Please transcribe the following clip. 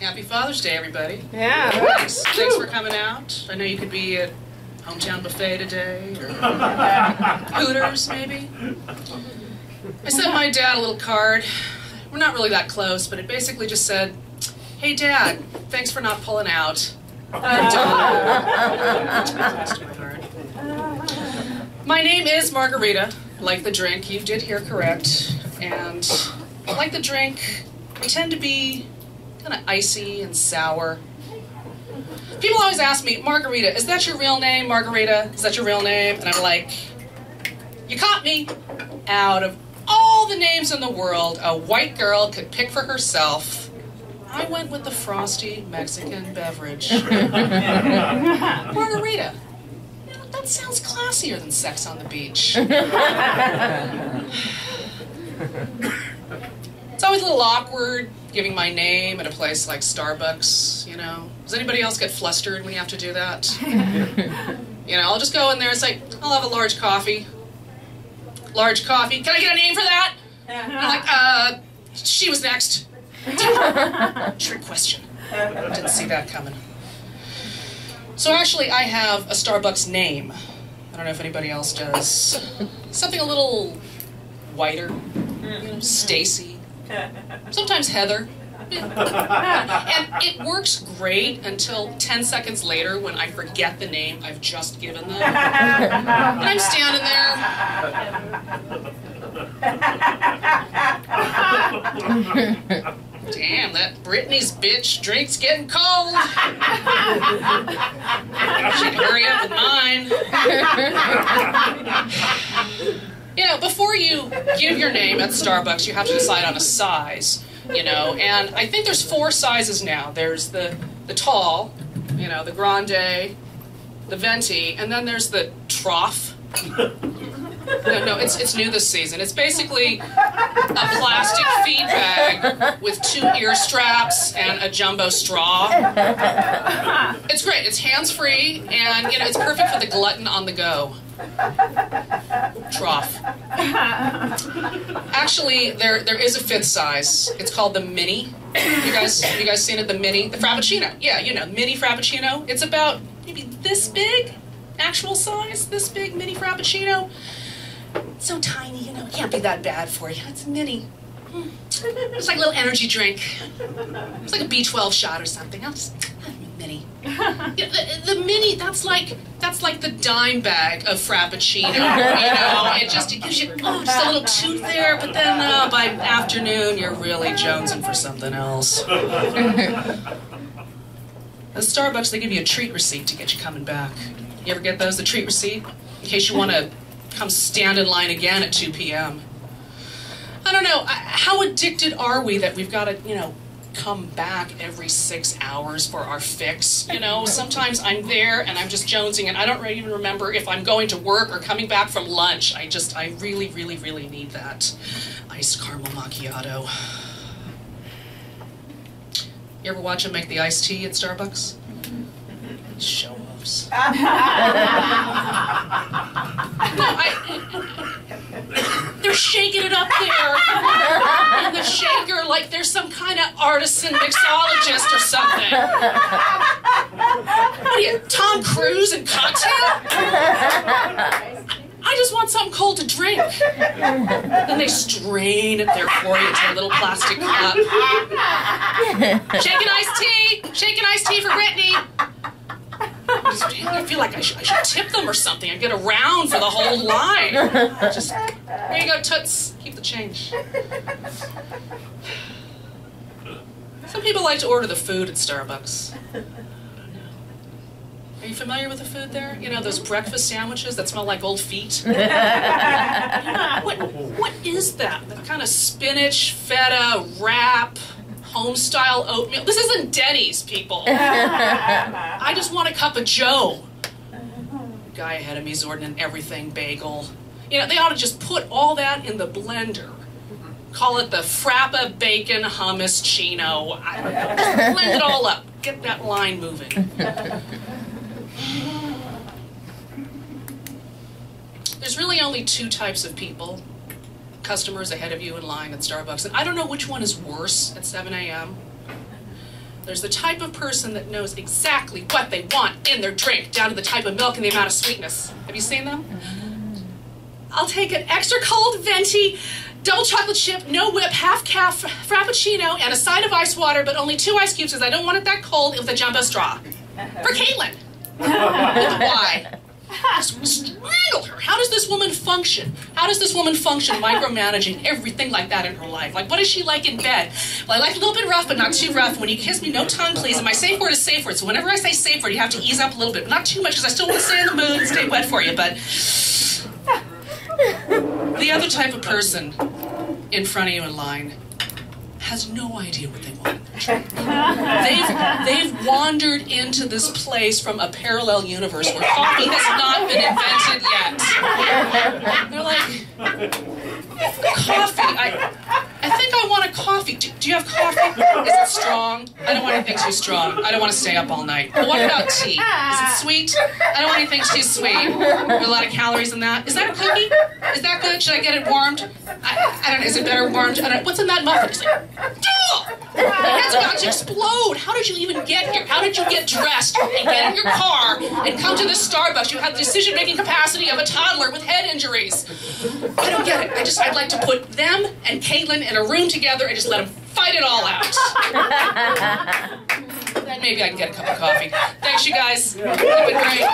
Happy Father's Day, everybody. Yeah. Thanks for coming out. I know you could be at Hometown Buffet today, or Hooters, maybe. I sent my dad a little card. We're not really that close, but it basically just said, "Hey, Dad, thanks for not pulling out." My name is Margarita, like the drink. You did hear correct. And like the drink, I tend to be kind of icy and sour. People always ask me, "Margarita, is that your real name, Margarita? Is that your real name?" And I'm like, you caught me. Out of all the names in the world a white girl could pick for herself, I went with the frosty Mexican beverage. Margarita. You know, that sounds classier than sex on the beach. It's always a little awkward giving my name at a place like Starbucks, you know. Does anybody else get flustered when you have to do that? You know, I'll just go in there and say, "I'll have a large coffee." Large coffee. Can I get a name for that? And I'm like, she was next. Trick question. Didn't see that coming. So actually, I have a Starbucks name. I don't know if anybody else does. Something a little whiter. You know, Stacy. Sometimes Heather. And it works great until 10 seconds later when I forget the name I've just given them. And I'm standing there. Damn, that Brittany's bitch drink's getting cold. She'd hurry up with mine. You know, before you give your name at Starbucks, you have to decide on a size. You know, and I think there's 4 sizes now. There's the tall, you know, the grande, the venti, and then there's the trough. No, it's new this season. It's basically a plastic feed bag with 2 ear straps and a jumbo straw. It's great. It's hands-free, and, you know, it's perfect for the glutton on the go. Trough. Actually, there is a 5th size. It's called the mini. You guys seen it? The mini, the Frappuccino. Yeah, you know, mini Frappuccino. It's about maybe this big, actual size. This big mini Frappuccino. It's so tiny, you know. It can't be that bad for you. It's mini. It's like a little energy drink. It's like a B12 shot or something. I'll just mini. Yeah, the mini, that's like the dime bag of Frappuccino, you know. It gives you just a little toot there, but then by afternoon you're really jonesing for something else. At Starbucks, they give you a treat receipt to get you coming back. You ever get those, the treat receipt? In case you want to come stand in line again at 2 p.m. I don't know, how addicted are we that we've got to, you know, come back every 6 hours for our fix? You know, sometimes I'm there and I'm just jonesing and I don't even remember if I'm going to work or coming back from lunch. I really, really, really need that iced caramel macchiato. You ever watch them make the iced tea at Starbucks? Show-offs. They're shaking it up there in the shaker like there's some kind of artisan mixologist or something. What are you, Tom Cruise and cocktail? I just want something cold to drink. Then they strain it there for you into a little plastic cup. Shaken iced tea! Shaken iced tea for Brittany! I feel like I should tip them or something and get a round for the whole line. Just, here you go, Toots. Keep the change. Some people like to order the food at Starbucks. Are you familiar with the food there? You know, those breakfast sandwiches that smell like old feet? What is that? That kind of spinach, feta, wrap, home-style oatmeal? This isn't Denny's, people. I just want a cup of Joe. The guy ahead of me's ordering an everything bagel. You know, they ought to just put all that in the blender. Call it the Frappa Bacon Hummus Chino. I don't know. Just blend it all up. Get that line moving. There's really only 2 types of people. Customers ahead of you in line at Starbucks. And I don't know which one is worse at 7 a.m. There's the type of person that knows exactly what they want in their drink, down to the type of milk and the amount of sweetness. Have you seen them? I'll take an extra cold venti, double chocolate chip, no whip, half calf frappuccino, and a side of ice water, but only 2 ice cubes because I don't want it that cold with a jumbo straw. For Caitlin. Why? Just strangle her. How does this woman function? How does this woman function micromanaging everything like that in her life? Like, what is she like in bed? Well, I like a little bit rough, but not too rough. When you kiss me, no tongue, please. And my safe word is safe word. So whenever I say safe word, you have to ease up a little bit. But not too much, because I still want to stay in the mood and stay wet for you. But the other type of person in front of you in line has no idea what they want. They've wandered into this place from a parallel universe where coffee has not been invented yet. They're like, coffee, I think I want a coffee. Do you have coffee? Is it strong? I don't want anything too strong. I don't want to stay up all night. But what about tea? Is it sweet? I don't want anything too sweet. There are a lot of calories in that. Is that a cookie? Is that good? Should I get it warmed? I don't know. Is it better warmed? What's in that muffin? It's like, my head's about to explode. How did you even get here? How did you get dressed and get in your car and come to this Starbucks? You have the decision-making capacity of a toddler with head injuries. I don't get it. I'd like to put them and Caitlin in a room together and just let them fight it all out. Then maybe I can get a cup of coffee. Thanks, you guys. You've been great.